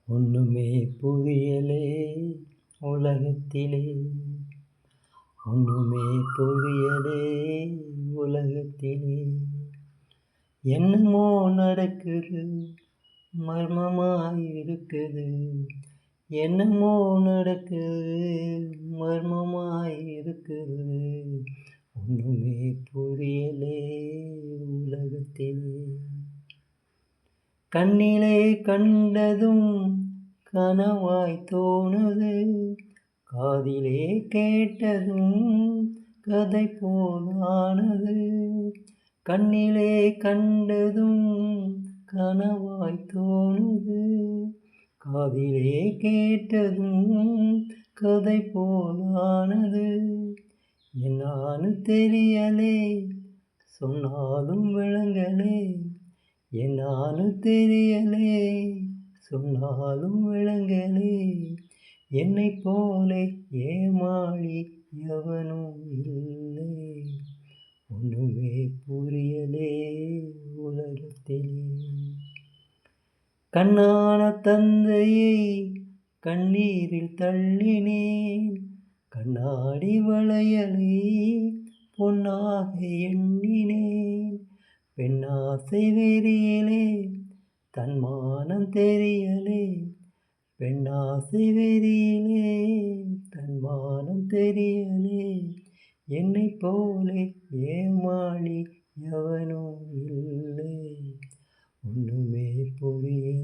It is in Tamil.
ஒண்ணுமே புரியலே உலகத்திலே, ஒண்ணுமே புரியலே உலகத்திலே. என்னமோ நடக்குது, மர்மமாய் இருக்குது. என்னமோ நடக்குது, மர்மமாய் இருக்குது. ஒண்ணுமே புரியலே உலகத்திலே. கண்ணிலே கண்டதும் கனவாய் தோணுது, காதிலே கேட்டதும் கதை போலானது. கண்ணிலே கண்டதும் கனவாய் தோணுது, காதிலே கேட்டதும் கதை போலானது. என்னான்னு தெரியலே, சொன்னாலும் விளங்கலே. என்னான்னு தெரியலே, சொன்னாலும் விளங்கலே. என்னைப் போலே ஏமாளி எவனும் இல்லை. ஒண்ணுமே புரியலே உலகத்திலே. கண்ணான தந்தையை கண்ணீரில் தள்ளினேன், கண்ணாடி வளையலை பொன்னாக எண்ணினேன். பெண்ணாசை வெறியிலே தன்மானம் தெரியலே, பெண்ணாசை வெறியிலே தன்மானம் தெரியலே. என்னைப் போலே ஏமாளி எவனும் இல்லை. ஒண்ணுமே புரியலே.